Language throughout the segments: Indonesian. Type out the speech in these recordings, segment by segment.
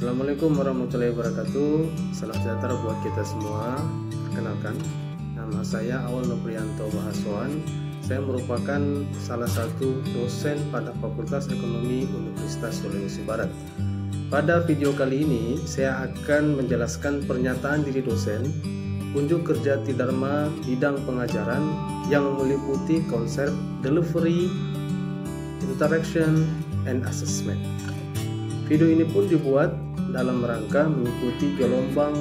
Assalamualaikum warahmatullahi wabarakatuh. Salam sejahtera buat kita semua. Perkenalkan, nama saya Awal Noprianto Bahaswan. Saya merupakan salah satu dosen pada Fakultas Ekonomi Universitas Sulawesi Barat. Pada video kali ini, saya akan menjelaskan pernyataan diri dosen, unjuk kerja Tridharma bidang pengajaran yang meliputi konsep delivery, interaction, and assessment. Video ini pun dibuat dalam rangka mengikuti gelombang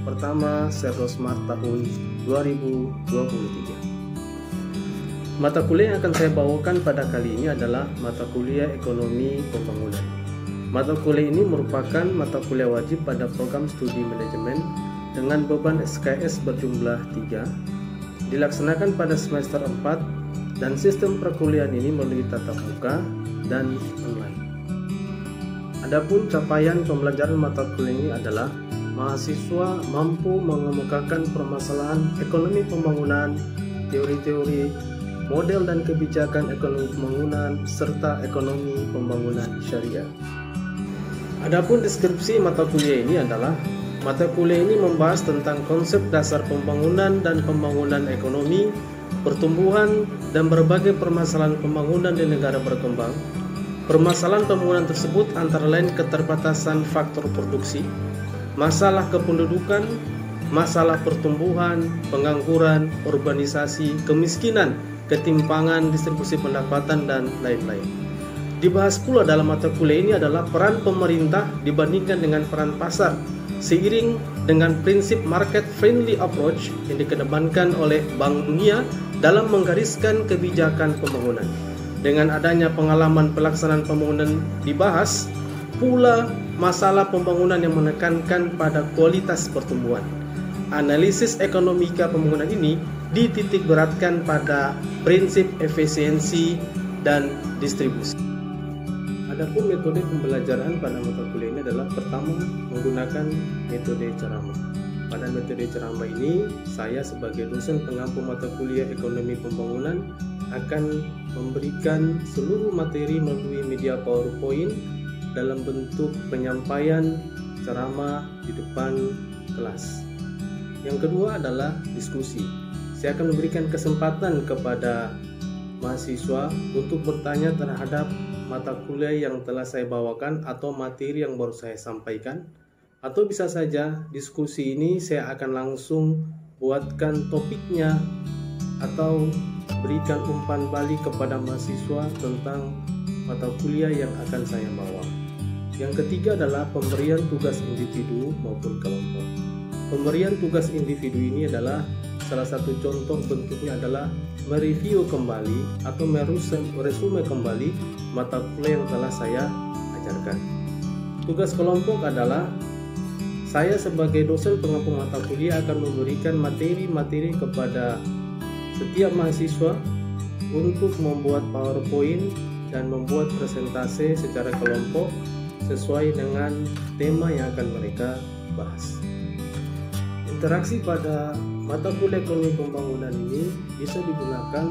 pertama Serosmart tahun 2023. Mata kuliah yang akan saya bawakan pada kali ini adalah mata kuliah Ekonomi Pembangunan. Mata kuliah ini merupakan mata kuliah wajib pada program studi manajemen dengan beban SKS berjumlah 3, dilaksanakan pada semester 4, dan sistem perkuliahan ini melalui tatap muka dan online. Adapun capaian pembelajaran mata kuliah ini adalah mahasiswa mampu mengemukakan permasalahan ekonomi pembangunan, teori-teori, model dan kebijakan ekonomi pembangunan, serta ekonomi pembangunan syariah. Adapun deskripsi mata kuliah ini adalah mata kuliah ini membahas tentang konsep dasar pembangunan dan pembangunan ekonomi, pertumbuhan, dan berbagai permasalahan pembangunan di negara berkembang. Permasalahan pembangunan tersebut antara lain keterbatasan faktor produksi, masalah kependudukan, masalah pertumbuhan, pengangguran, urbanisasi, kemiskinan, ketimpangan, distribusi pendapatan, dan lain-lain. Dibahas pula dalam mata kuliah ini adalah peran pemerintah dibandingkan dengan peran pasar, seiring dengan prinsip market friendly approach yang dikedepankan oleh Bank Dunia dalam menggariskan kebijakan pembangunan. Dengan adanya pengalaman pelaksanaan pembangunan dibahas pula masalah pembangunan yang menekankan pada kualitas pertumbuhan. Analisis ekonomika pembangunan ini dititik beratkan pada prinsip efisiensi dan distribusi. Adapun metode pembelajaran pada mata kuliah ini adalah pertama, menggunakan metode ceramah. Pada metode ceramah ini, saya sebagai dosen pengampu mata kuliah Ekonomi Pembangunan akan memberikan seluruh materi melalui media PowerPoint dalam bentuk penyampaian ceramah di depan kelas. Yang kedua adalah diskusi. Saya akan memberikan kesempatan kepada mahasiswa untuk bertanya terhadap mata kuliah yang telah saya bawakan atau materi yang baru saya sampaikan, atau bisa saja diskusi ini saya akan langsung buatkan topiknya atau berikan umpan balik kepada mahasiswa tentang mata kuliah yang akan saya bawa. Yang ketiga adalah pemberian tugas individu maupun kelompok. Pemberian tugas individu ini adalah salah satu contoh bentuknya adalah mereview kembali atau meresume kembali mata kuliah yang telah saya ajarkan. Tugas kelompok adalah saya sebagai dosen pengampu mata kuliah akan memberikan materi-materi kepada setiap mahasiswa untuk membuat PowerPoint dan membuat presentase secara kelompok sesuai dengan tema yang akan mereka bahas. Interaksi pada mata kuliah Ekonomi Pembangunan ini bisa digunakan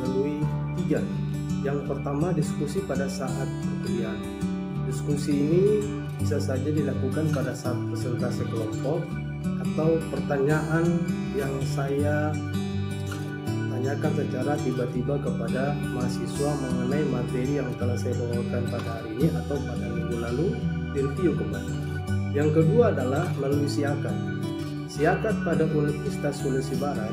melalui 3. Yang pertama, diskusi pada saat perkuliahan. Diskusi ini bisa saja dilakukan pada saat presentasi kelompok atau pertanyaan yang saya tanyakan secara tiba-tiba kepada mahasiswa mengenai materi yang telah saya bawakan pada hari ini atau pada minggu lalu, direview kembali. Yang kedua adalah melalui siakat. Siakat pada Universitas Sulawesi Barat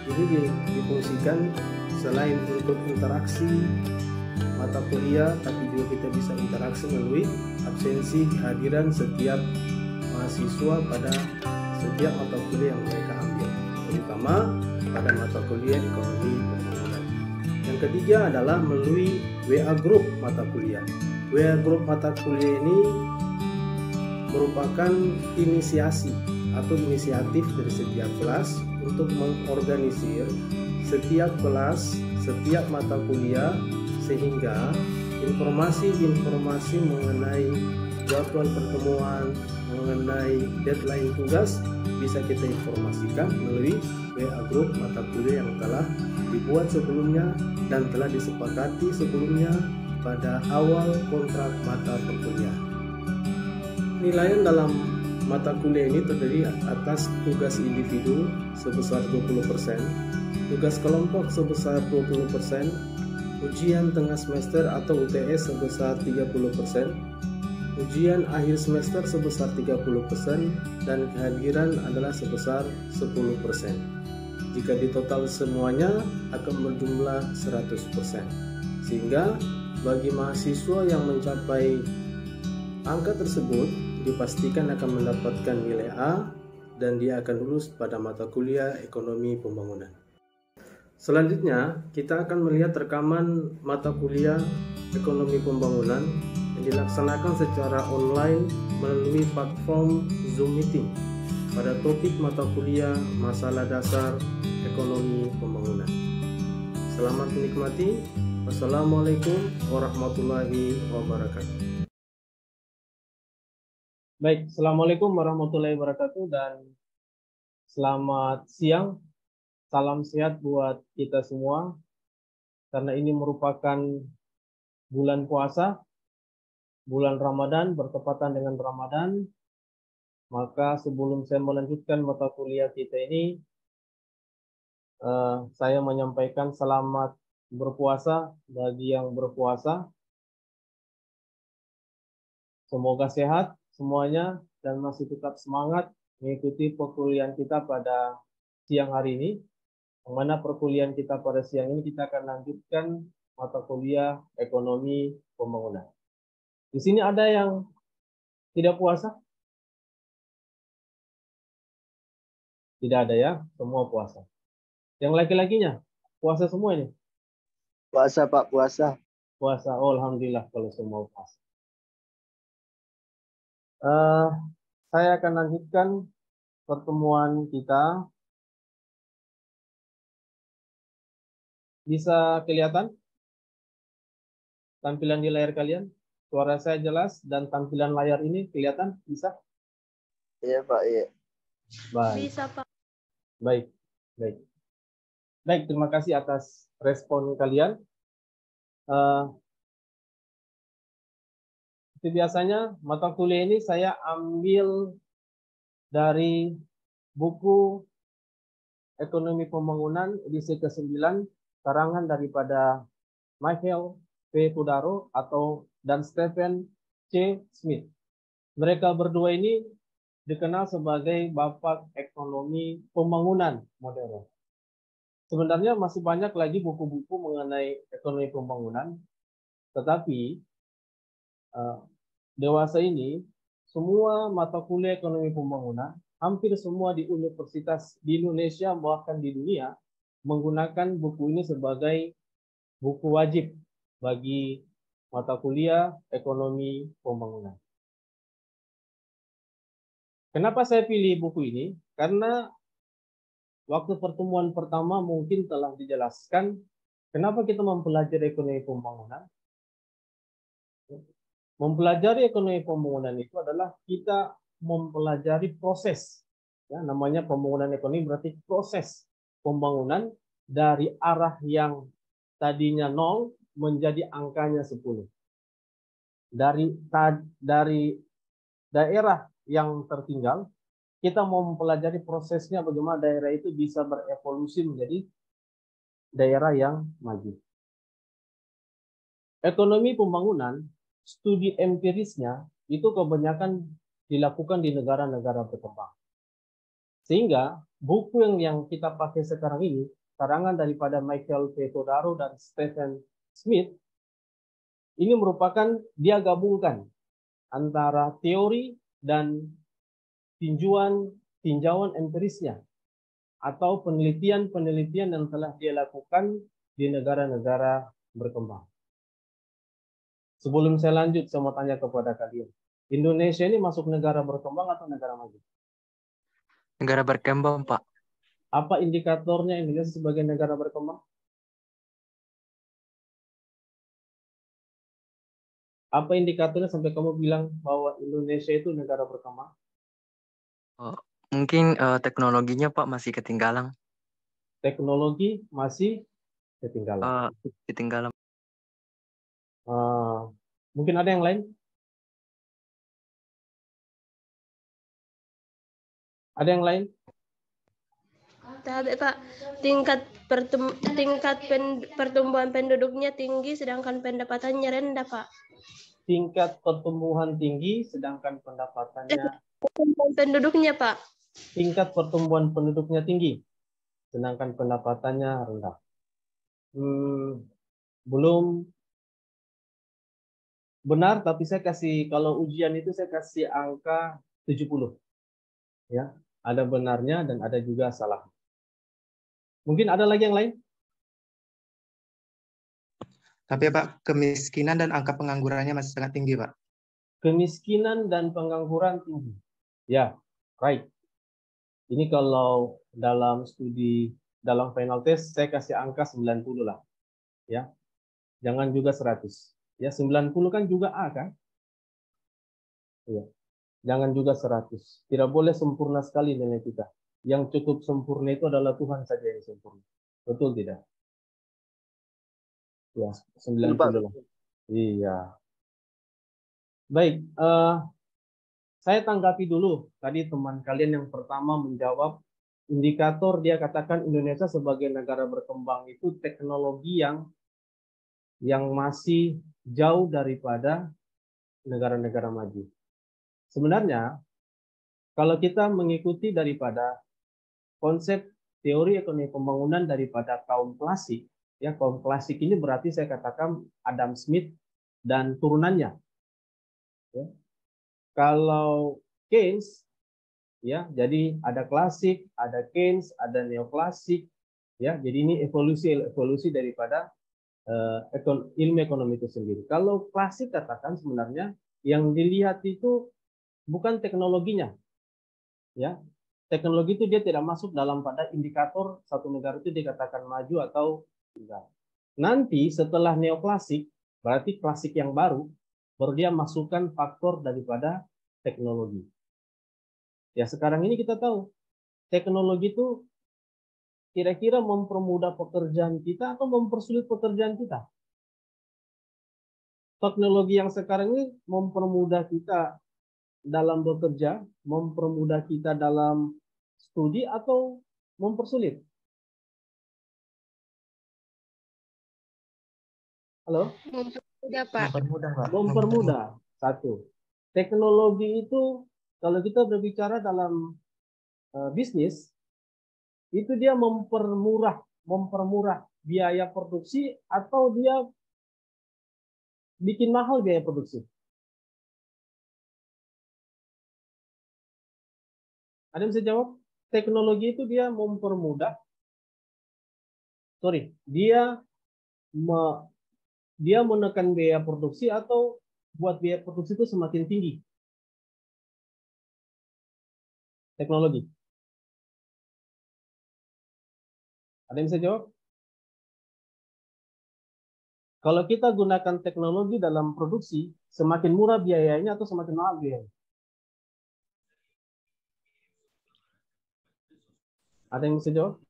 ini difungsikan selain untuk interaksi mata kuliah, tapi juga kita bisa interaksi melalui absensi kehadiran setiap mahasiswa pada setiap mata kuliah yang mereka ambil, terutama pada mata kuliah Ekonomi Pembangunan. Yang ketiga adalah melalui WA Group mata kuliah. WA Group mata kuliah ini merupakan inisiasi atau inisiatif dari setiap kelas untuk mengorganisir setiap kelas, setiap mata kuliah, sehingga informasi-informasi mengenai jadwal pertemuan, mengenai deadline tugas bisa kita informasikan melalui WA Group mata kuliah yang telah dibuat sebelumnya dan telah disepakati sebelumnya pada awal kontrak mata perkuliahan. Penilaian dalam mata kuliah ini terdiri atas tugas individu sebesar 20%, tugas kelompok sebesar 20%, ujian tengah semester atau UTS sebesar 30%, ujian akhir semester sebesar 30%, dan kehadiran adalah sebesar 10%. Jika ditotal semuanya akan berjumlah 100%. Sehingga bagi mahasiswa yang mencapai angka tersebut dipastikan akan mendapatkan nilai A dan dia akan lulus pada mata kuliah Ekonomi Pembangunan. Selanjutnya, kita akan melihat rekaman mata kuliah Ekonomi Pembangunan yang dilaksanakan secara online melalui platform Zoom Meeting pada topik mata kuliah Masalah Dasar Ekonomi Pembangunan. Selamat menikmati. Wassalamualaikum warahmatullahi wabarakatuh. Baik, Assalamualaikum warahmatullahi wabarakatuh dan selamat siang. Salam sehat buat kita semua, karena ini merupakan bulan puasa, bulan Ramadan, bertepatan dengan Ramadan. Maka sebelum saya melanjutkan mata kuliah kita ini, saya menyampaikan selamat berpuasa bagi yang berpuasa. Semoga sehat semuanya dan masih tetap semangat mengikuti perkuliahan kita pada siang hari ini. Yang mana perkuliahan kita pada siang ini kita akan lanjutkan mata kuliah Ekonomi Pembangunan. Di sini ada yang tidak puasa? Tidak ada ya, semua puasa. Yang laki-lakinya puasa semua ini? Puasa Pak, puasa. Puasa, oh, alhamdulillah kalau semua puasa. Saya akan lanjutkan pertemuan kita. Bisa kelihatan tampilan di layar kalian? Suara saya jelas dan tampilan layar ini kelihatan? Bisa? Iya Pak, iya. Baik. Bisa Pak. Baik, baik. Baik, terima kasih atas respon kalian. Seperti biasanya, mata kuliah ini saya ambil dari buku Ekonomi Pembangunan edisi ke-9, karangan daripada Michael P. Tudaro dan Stephen C. Smith. Mereka berdua ini dikenal sebagai bapak ekonomi pembangunan modern. Sebenarnya masih banyak lagi buku-buku mengenai ekonomi pembangunan, tetapi dewasa ini semua mata kuliah ekonomi pembangunan, hampir semua di universitas di Indonesia bahkan di dunia menggunakan buku ini sebagai buku wajib bagi mata kuliah ekonomi pembangunan. Kenapa saya pilih buku ini? Karena waktu pertemuan pertama mungkin telah dijelaskan kenapa kita mempelajari ekonomi pembangunan. Mempelajari ekonomi pembangunan itu adalah kita mempelajari proses. Ya, namanya pembangunan ekonomi berarti proses pembangunan dari arah yang tadinya 0 menjadi angkanya 10. Dari daerah yang tertinggal, kita mau mempelajari prosesnya bagaimana daerah itu bisa berevolusi menjadi daerah yang maju. Ekonomi pembangunan, studi empirisnya itu kebanyakan dilakukan di negara-negara berkembang. Sehingga buku yang kita pakai sekarang ini, karangan daripada Michael P. Tudaro dan Stephen Smith, ini merupakan dia gabungkan antara teori dan tinjauan empirisnya atau penelitian-penelitian yang telah dia lakukan di negara-negara berkembang. Sebelum saya lanjut, saya mau tanya kepada kalian. Indonesia ini masuk negara berkembang atau negara maju? Negara berkembang, Pak. Apa indikatornya Indonesia sebagai negara berkembang? Apa indikatornya sampai kamu bilang bahwa Indonesia itu negara berkembang? Mungkin teknologinya, Pak, masih ketinggalan. Teknologi masih ketinggalan. Ketinggalan. Mungkin ada yang lain? Ada yang lain? Tapi Pak, tingkat pertumbuhan penduduknya tinggi sedangkan pendapatannya rendah, Pak. Tingkat pertumbuhan tinggi sedangkan pendapatannya Pertumbuhan penduduknya, Pak. tingkat pertumbuhan penduduknya tinggi sedangkan pendapatannya rendah. Belum benar, tapi saya kasih, kalau ujian itu saya kasih angka 70. Ya, ada benarnya dan ada juga salah. Mungkin ada lagi yang lain? Tapi Pak, kemiskinan dan angka penganggurannya masih sangat tinggi, Pak. Kemiskinan dan pengangguran tinggi. Ya, right. Ini kalau dalam studi, dalam final test, saya kasih angka 90 lah. Ya, jangan juga 100. Ya, 90 kan juga A kan? Ya. Jangan juga 100. Tidak boleh sempurna sekali nilai kita. Yang cukup sempurna itu adalah Tuhan saja yang sempurna. Betul tidak? Ya, 90 lah. Iya. Baik, saya tanggapi dulu. Tadi teman kalian yang pertama menjawab indikator, dia katakan Indonesia sebagai negara berkembang itu teknologi yang masih jauh daripada negara-negara maju. Sebenarnya, kalau kita mengikuti daripada konsep teori ekonomi pembangunan daripada kaum klasik, ya kaum klasik ini berarti saya katakan Adam Smith dan turunannya. Ya. Kalau Keynes, ya jadi ada klasik, ada Keynes, ada neoklasik, ya jadi ini evolusi daripada ilmu ekonomi itu sendiri. Kalau klasik katakan sebenarnya yang dilihat itu bukan teknologinya, ya teknologi itu dia tidak masuk dalam pada indikator satu negara itu dikatakan maju atau tidak. Nanti setelah neoklasik, berarti klasik yang baru dia masukkan faktor daripada teknologi. Ya sekarang ini kita tahu teknologi itu kira-kira mempermudah pekerjaan kita atau mempersulit pekerjaan kita. Teknologi yang sekarang ini mempermudah kita dalam bekerja, mempermudah kita dalam studi atau mempersulit? Halo? Mempermudah, Pak. Mempermudah, Pak. Mempermudah. Satu. Teknologi itu kalau kita berbicara dalam bisnis, itu dia mempermurah biaya produksi atau dia bikin mahal biaya produksi? Ada yang bisa jawab? Teknologi itu dia mempermudah, dia menekan biaya produksi atau buat biaya produksi itu semakin tinggi? Teknologi. Ada yang bisa jawab? Kalau kita gunakan teknologi dalam produksi, semakin murah biayanya atau semakin mahal biayanya? Ada yang bisa jawab?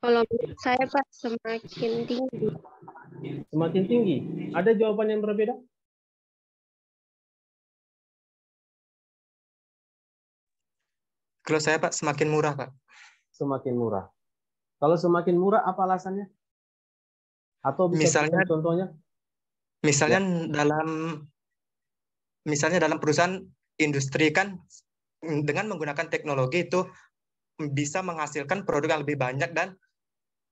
Kalau menurut saya, Pak, semakin tinggi. Semakin tinggi. Ada jawaban yang berbeda? Kalau saya, Pak, semakin murah, Pak. Semakin murah. Kalau semakin murah, apa alasannya? Atau bisa contohnya? Misalnya dalam perusahaan industri kan dengan menggunakan teknologi itu bisa menghasilkan produk yang lebih banyak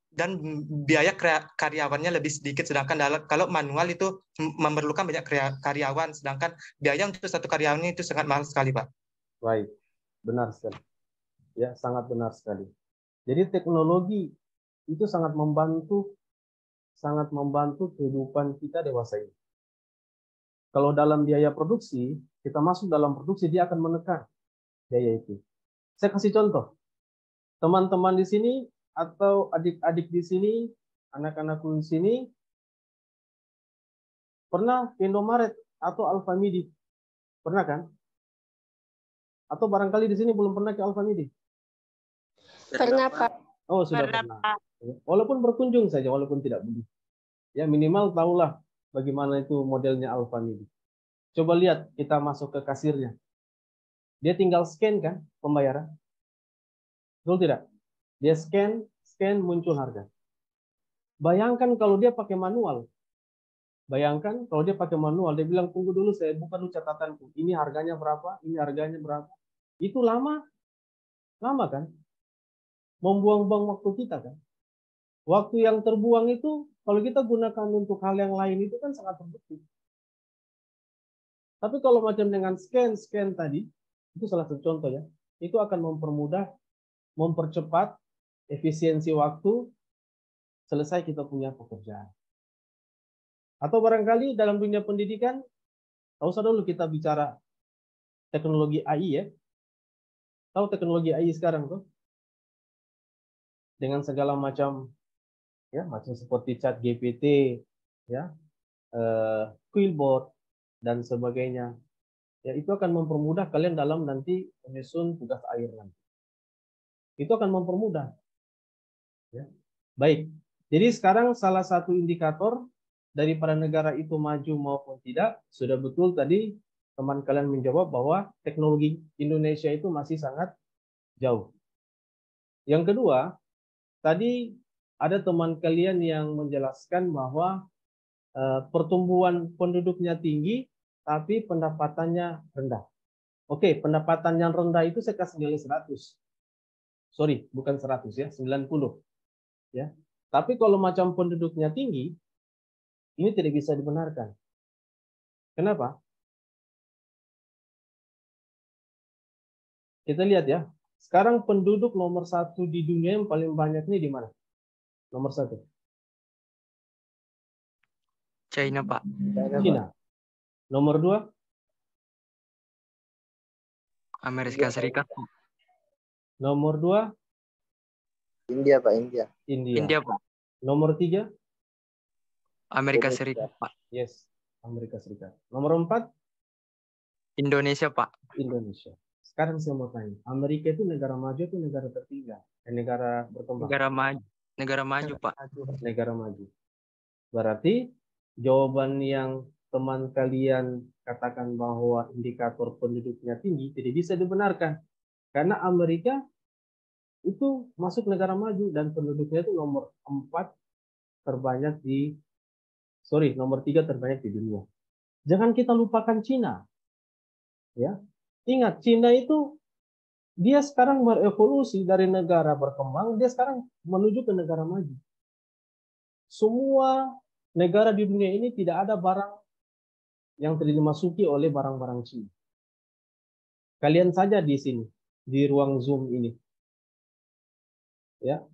dan biaya karyawannya lebih sedikit, sedangkan kalau manual itu memerlukan banyak karyawan, sedangkan biaya untuk satu karyawannya itu sangat mahal sekali, Pak. Baik, benar sekali. Ya, sangat benar sekali. Jadi teknologi itu sangat membantu kehidupan kita dewasa ini. Kalau dalam biaya produksi, kita masuk dalam produksi, dia akan menekan biaya itu. Saya kasih contoh. Teman-teman di sini atau adik-adik di sini, anak-anakku di sini, pernah ke Indomaret atau Alfamidi? Pernah kan? Atau barangkali di sini belum pernah ke Alfamidi? Pernah, Pak. Oh, sudah pernah. Walaupun berkunjung saja, walaupun tidak beli. Ya minimal tahulah bagaimana itu modelnya Alfamidi. Coba lihat kita masuk ke kasirnya. Dia tinggal scan kan pembayaran. Betul tidak? Dia scan muncul harga. Bayangkan kalau dia pakai manual. Bayangkan kalau dia pakai manual, dia bilang tunggu dulu saya buka dulu catatanku. Ini harganya berapa? Ini harganya berapa? Itu lama kan? Membuang-buang waktu kita kan? Waktu yang terbuang itu kalau kita gunakan untuk hal yang lain itu kan sangat produktif. Tapi kalau macam dengan scan tadi, itu salah satu contoh ya. Itu akan mempermudah, mempercepat efisiensi waktu selesai kita punya pekerjaan. Atau barangkali dalam dunia pendidikan, tahu usah dulu kita bicara teknologi AI ya. Tahu teknologi AI sekarang tuh? Dengan segala macam ya, macam seperti chat GPT, ya, Quillbot dan sebagainya. Ya, itu akan mempermudah kalian dalam nanti menyusun tugas akhir nanti. Itu akan mempermudah. Ya. Baik. Jadi sekarang salah satu indikator daripada negara itu maju maupun tidak, sudah betul tadi teman kalian menjawab bahwa teknologi Indonesia itu masih sangat jauh. Yang kedua, tadi ada teman kalian yang menjelaskan bahwa pertumbuhan penduduknya tinggi, tapi pendapatannya rendah. Oke, pendapatan yang rendah itu saya kasih nilai 100. Sorry, bukan 100 ya, 90. Ya. Tapi kalau macam penduduknya tinggi, ini tidak bisa dibenarkan. Kenapa? Kita lihat ya. Sekarang penduduk nomor 1 di dunia yang paling banyak ini di mana? Nomor 1. China, Pak. China. Nomor 2? Amerika Serikat, Pak. Nomor 2? India, Pak. India. India, Pak. Nomor 3? Amerika Serikat, Pak. Yes, Amerika Serikat. Nomor 4? Indonesia, Pak. Indonesia. Sekarang saya mau tanya, Amerika itu negara maju atau negara tertinggal? Negara berkembang? Negara maju, Pak. Negara maju. Berarti jawaban yang teman kalian katakan bahwa indikator penduduknya tinggi tidak bisa dibenarkan. Karena Amerika itu masuk negara maju dan penduduknya itu nomor 4 terbanyak nomor 3 terbanyak di dunia. Jangan kita lupakan Cina. Ya. Ingat, Cina itu dia sekarang berevolusi dari negara berkembang, dia sekarang menuju ke negara maju. Semua negara di dunia ini tidak ada barang yang tidak dimasuki oleh barang-barang Cina. Kalian saja di sini, di ruang Zoom ini. Ya.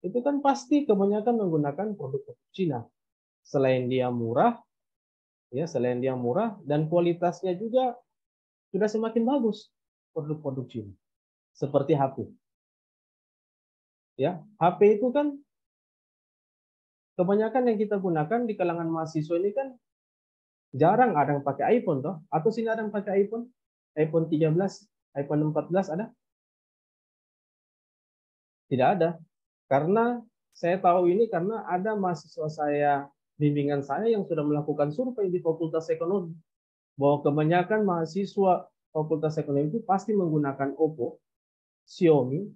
Itu kan pasti kebanyakan menggunakan produk Cina. Selain dia murah, dan kualitasnya juga sudah semakin bagus produk-produk Cina. Seperti HP. Ya, HP itu kan kebanyakan yang kita gunakan di kalangan mahasiswa ini kan jarang ada yang pakai iPhone toh. Atau sini ada yang pakai iPhone? iPhone 13, iPhone 14 ada? Tidak ada. Karena saya tahu ini karena ada mahasiswa saya, bimbingan saya yang sudah melakukan survei di Fakultas Ekonomi. Bahwa kebanyakan mahasiswa Fakultas Ekonomi itu pasti menggunakan Oppo, Xiaomi,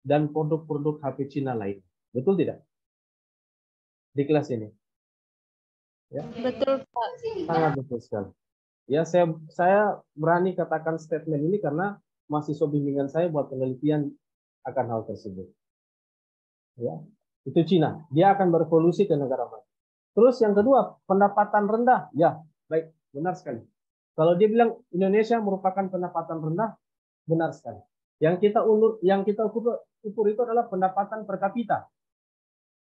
dan produk-produk HP Cina lain. Betul tidak? Di kelas ini. Ya. Betul, Pak. Sangat betul sekali. Ya, saya berani katakan statement ini karena mahasiswa bimbingan saya buat penelitian akan hal tersebut. Ya, itu Cina. Dia akan berevolusi ke negara maju. Terus yang kedua, pendapatan rendah. Ya, baik, benar sekali. Kalau dia bilang Indonesia merupakan pendapatan rendah, benar sekali. Yang kita ukur itu adalah pendapatan per kapita.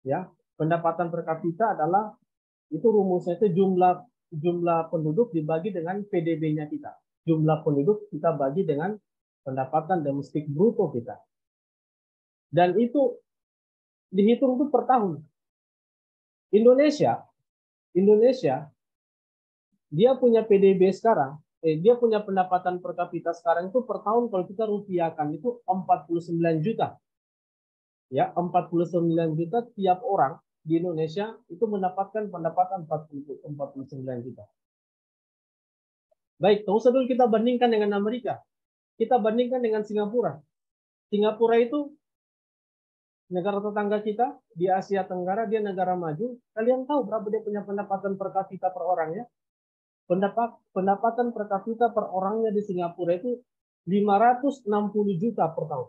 Ya, pendapatan per kapita adalah itu rumusnya itu jumlah penduduk dibagi dengan PDB-nya kita. Jumlah penduduk kita bagi dengan pendapatan domestik bruto kita. Dan itu dihitung itu per tahun. Indonesia dia punya PDB sekarang, dia punya pendapatan per kapita sekarang itu per tahun kalau kita rupiahkan itu 49 juta. Ya, 49 juta tiap orang di Indonesia itu mendapatkan pendapatan 49 juta. Baik, terus dulu kita bandingkan dengan Amerika. kita bandingkan dengan Singapura. Singapura itu negara tetangga kita di Asia Tenggara, dia negara maju. Kalian tahu berapa dia punya pendapatan per kapita per orang ya? Pendapatan per kapita per orangnya di Singapura itu 560 juta per tahun.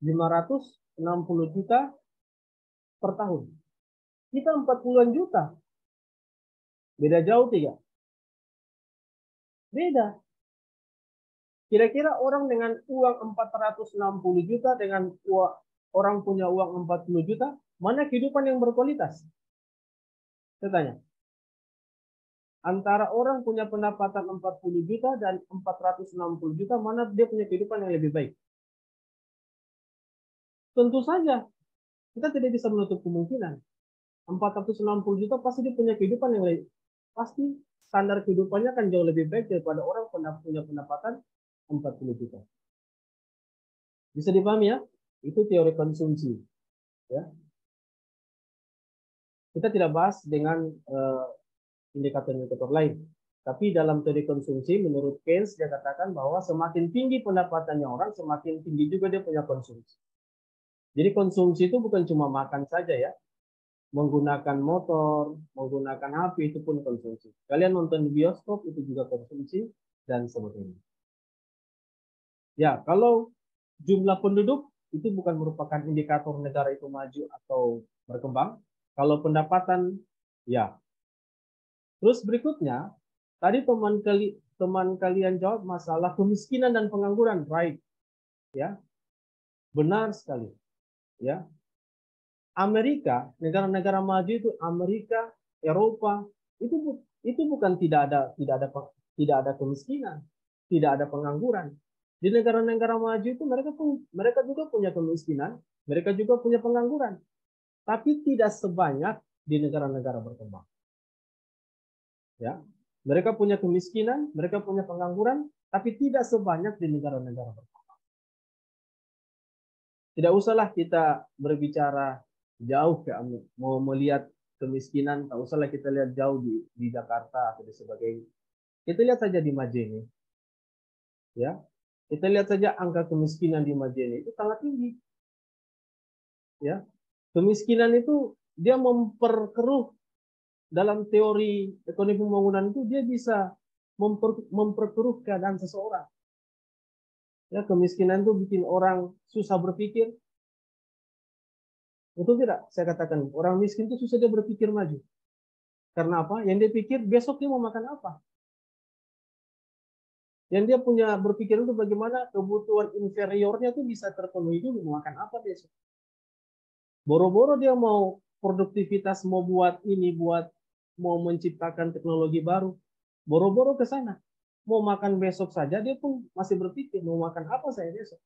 560 juta per tahun. Kita 40-an juta. Beda jauh tidak? Beda. Kira-kira orang dengan uang 460 juta dengan orang punya uang 40 juta, mana kehidupan yang berkualitas? Saya tanya. Antara orang punya pendapatan 40 juta dan 460 juta, mana dia punya kehidupan yang lebih baik? Tentu saja, kita tidak bisa menutup kemungkinan. 460 juta pasti dia punya kehidupan yang lebih, pasti standar kehidupannya akan jauh lebih baik daripada orang punya pendapatan 40 juta. Bisa dipahami ya? Itu teori konsumsi. Ya. Kita tidak bahas dengan indikator-indikator lain. Tapi dalam teori konsumsi, menurut Keynes, dia katakan bahwa semakin tinggi pendapatannya orang, semakin tinggi juga dia punya konsumsi. Jadi konsumsi itu bukan cuma makan saja ya. Menggunakan motor, menggunakan HP, itu pun konsumsi. Kalian nonton di bioskop, itu juga konsumsi, dan sebagainya. Ya, kalau jumlah penduduk itu bukan merupakan indikator negara itu maju atau berkembang. Kalau pendapatan, ya. Terus berikutnya, tadi teman kalian jawab masalah kemiskinan dan pengangguran, right? Ya, benar sekali. Ya, Amerika, negara-negara maju itu Amerika, Eropa itu bukan tidak ada kemiskinan, tidak ada pengangguran. Di negara-negara maju itu mereka juga punya kemiskinan, mereka juga punya pengangguran, tapi tidak sebanyak di negara-negara berkembang. Ya, mereka punya kemiskinan, mereka punya pengangguran, tapi tidak sebanyak di negara-negara berkembang. Tidak usahlah kita berbicara jauh ke mau melihat kemiskinan, tak usahlah kita lihat jauh di Jakarta atau di sebagainya. Kita lihat saja di Majene. Ya. Kita lihat saja angka kemiskinan di Majene itu sangat tinggi. Ya. Kemiskinan itu dia memperkeruh dalam teori ekonomi pembangunan itu dia bisa memperkeruh keadaan seseorang. Ya, kemiskinan itu bikin orang susah berpikir. Betul tidak? Saya katakan orang miskin itu susah dia berpikir maju. Karena apa? Yang dia pikir besok dia mau makan apa? Yang dia punya berpikir itu bagaimana kebutuhan inferiornya itu bisa terpenuhi dulu, mau makan apa besok. Boro-boro dia mau produktivitas, mau buat ini, mau menciptakan teknologi baru. Boro-boro ke sana. Mau makan besok saja, dia pun masih berpikir, mau makan apa saya besok.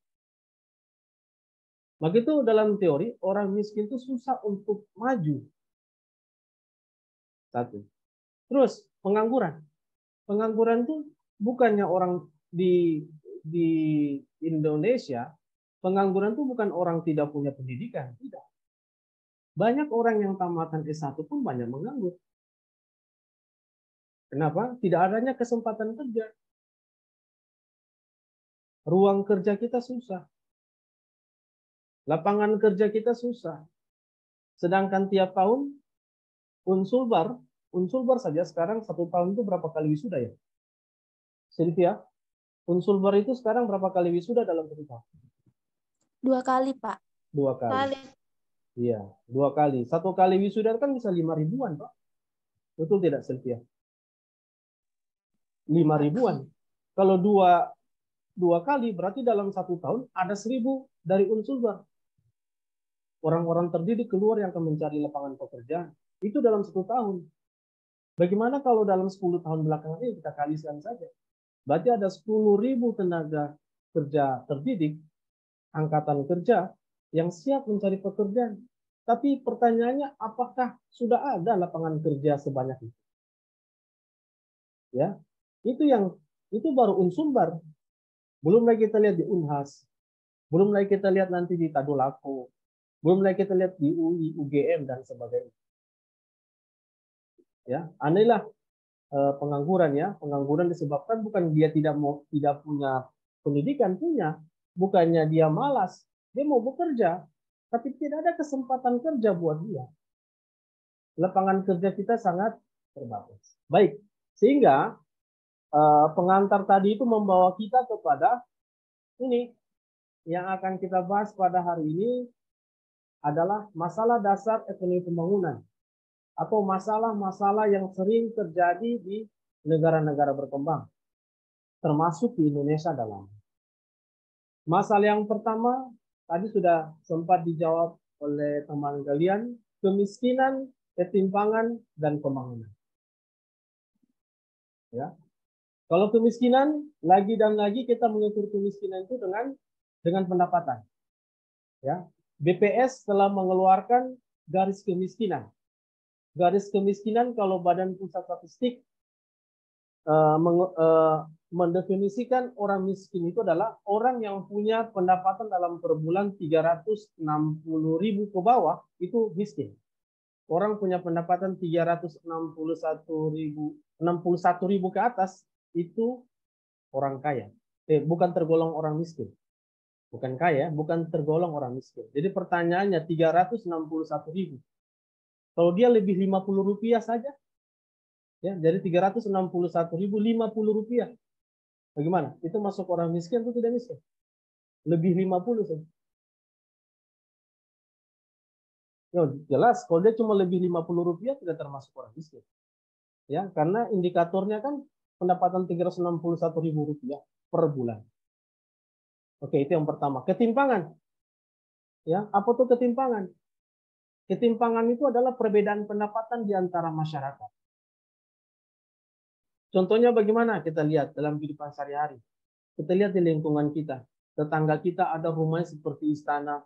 Begitu dalam teori, orang miskin itu susah untuk maju. Satu. Terus, pengangguran. Pengangguran itu bukannya orang di Indonesia, pengangguran itu bukan orang tidak punya pendidikan, tidak. Banyak orang yang tamatan S1 pun banyak menganggur. Kenapa? Tidak adanya kesempatan kerja. Ruang kerja kita susah. Lapangan kerja kita susah. Sedangkan tiap tahun Unsulbar saja sekarang 1 tahun itu berapa kali wisuda ya? Sylvia, Unsulbar itu sekarang berapa kali wisuda dalam 1 tahun? 2 kali, Pak. 2 kali. Iya, 2 kali. 1 kali wisuda kan bisa 5 ribuan, Pak. Betul tidak, Sylvia? 5 ribuan. Kalau dua kali, berarti dalam 1 tahun ada 1.000 dari Unsulbar. Orang-orang terdidik keluar yang akan mencari lapangan pekerjaan. Itu dalam 1 tahun. Bagaimana kalau dalam 10 tahun belakangan ini kita kalikan saja? Berarti ada 10.000 tenaga kerja terdidik, angkatan kerja, yang siap mencari pekerjaan. Tapi pertanyaannya, apakah sudah ada lapangan kerja sebanyak itu? Ya, itu baru Unsumbar. Belum lagi kita lihat di Unhas, belum lagi kita lihat nanti di Tadulako, belum lagi kita lihat di UI, UGM dan sebagainya. Ya, anehlah pengangguran ya. Pengangguran disebabkan bukan dia tidak punya pendidikan punya, bukannya dia malas, dia mau bekerja, tapi tidak ada kesempatan kerja buat dia. Lapangan kerja kita sangat terbatas. Baik, sehingga pengantar tadi itu membawa kita kepada ini yang akan kita bahas pada hari ini adalah masalah dasar ekonomi pembangunan atau masalah-masalah yang sering terjadi di negara-negara berkembang, termasuk di Indonesia dalam. Masalah yang pertama tadi sudah sempat dijawab oleh teman kalian, kemiskinan, ketimpangan, dan pembangunan. Ya. Kalau kemiskinan, lagi dan lagi kita mengukur kemiskinan itu dengan pendapatan. Ya. BPS telah mengeluarkan garis kemiskinan. Garis kemiskinan kalau Badan Pusat Statistik mendefinisikan orang miskin itu adalah orang yang punya pendapatan dalam per bulan 360.000 ke bawah itu miskin. Orang punya pendapatan 361.000 ke atas itu orang kaya. Bukan tergolong orang miskin. Bukan kaya, bukan tergolong orang miskin. Jadi pertanyaannya 361.000. Kalau dia lebih 50 rupiah saja, ya, dari 361.000 50 rupiah. Bagaimana? Itu masuk orang miskin atau tidak miskin? Lebih 50 saja. Ya, jelas kalau dia cuma lebih 50 rupiah tidak termasuk orang miskin. Ya, karena indikatornya kan pendapatan 361.000 rupiah per bulan. Oke, itu yang pertama. Ketimpangan. Ya, apa itu ketimpangan? Ketimpangan itu adalah perbedaan pendapatan di antara masyarakat. Contohnya bagaimana? Kita lihat dalam kehidupan sehari-hari. Kita lihat di lingkungan kita. Tetangga kita ada rumahnya seperti istana.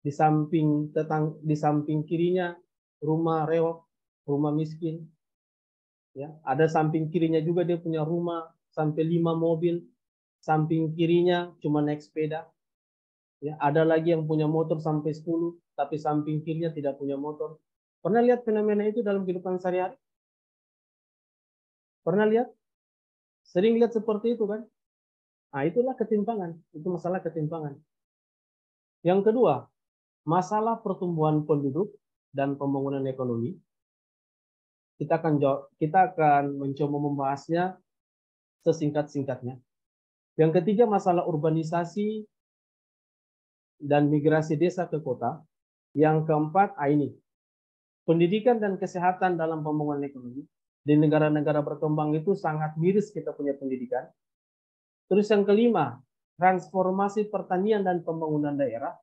Di samping kirinya rumah rewok, rumah miskin. Ya, ada samping kirinya juga dia punya rumah sampai 5 mobil. Samping kirinya cuma naik sepeda. Ya, ada lagi yang punya motor sampai 10, tapi samping kirinya tidak punya motor. Pernah lihat fenomena itu dalam kehidupan sehari-hari? Pernah lihat? Sering lihat seperti itu kan? Nah, itulah ketimpangan. Itu masalah ketimpangan. Yang kedua, masalah pertumbuhan penduduk dan pembangunan ekonomi. Kita akan mencoba membahasnya sesingkat-singkatnya. Yang ketiga, masalah urbanisasi dan migrasi desa ke kota. Yang keempat, ini pendidikan dan kesehatan dalam pembangunan ekonomi. Di negara-negara berkembang itu sangat miris kita punya pendidikan. Terus yang kelima, transformasi pertanian dan pembangunan daerah.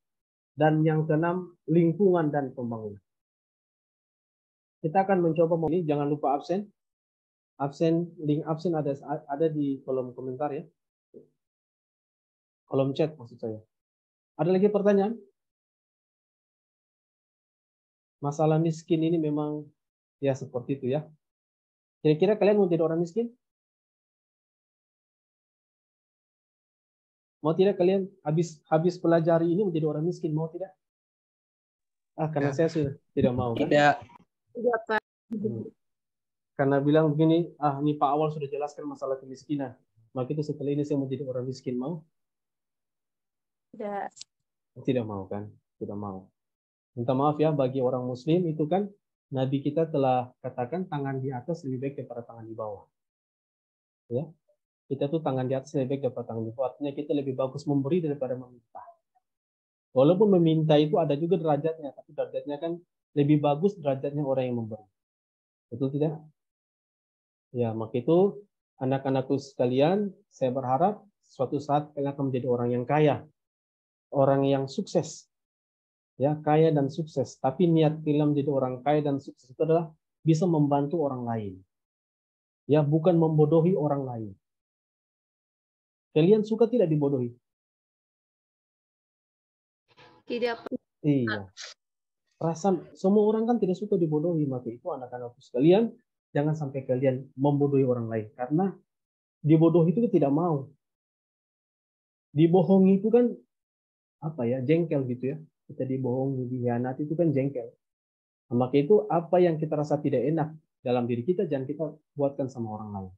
Dan yang keenam, lingkungan dan pembangunan. Kita akan mencoba ini, jangan lupa absen. Link absen ada di kolom komentar ya. Kolom chat maksud saya. Ada lagi pertanyaan? Masalah miskin ini memang ya seperti itu ya. Kira-kira kalian mau jadi orang miskin? Mau tidak kalian habis pelajari ini menjadi orang miskin? Mau tidak? Karena saya sudah tidak mau. Kan? Tidak. Tidak, Pak. Karena bilang begini, ini Pak Awal sudah jelaskan masalah kemiskinan. Maka itu setelah ini saya mau jadi orang miskin, mau? Tidak. Tidak mau kan? Tidak mau. Minta maaf ya bagi orang muslim itu kan Nabi kita telah katakan tangan di atas lebih baik daripada tangan di bawah. Ya. Kita tuh tangan di atas lebih baik daripada tangan di bawah. Artinya kita lebih bagus memberi daripada meminta. Walaupun meminta itu ada juga derajatnya, tapi derajatnya kan lebih bagus derajatnya orang yang memberi. Betul tidak? Ya, maka itu anak-anakku sekalian, saya berharap suatu saat kalian akan menjadi orang yang kaya. Orang yang sukses. Ya, kaya dan sukses. Tapi niat kalian menjadi orang kaya dan sukses itu adalah bisa membantu orang lain. Ya, bukan membodohi orang lain. Kalian suka tidak dibodohi? Tidak. Iya. Perasaan semua orang kan tidak suka dibodohi, maka itu anak-anakku sekalian jangan sampai kalian membodohi orang lain karena dibodohi itu tidak mau. Dibohongi itu kan apa ya, jengkel gitu ya. Kita dibohongi, dikhianati itu kan jengkel. Nah, maka itu apa yang kita rasa tidak enak dalam diri kita jangan kita buatkan sama orang lain.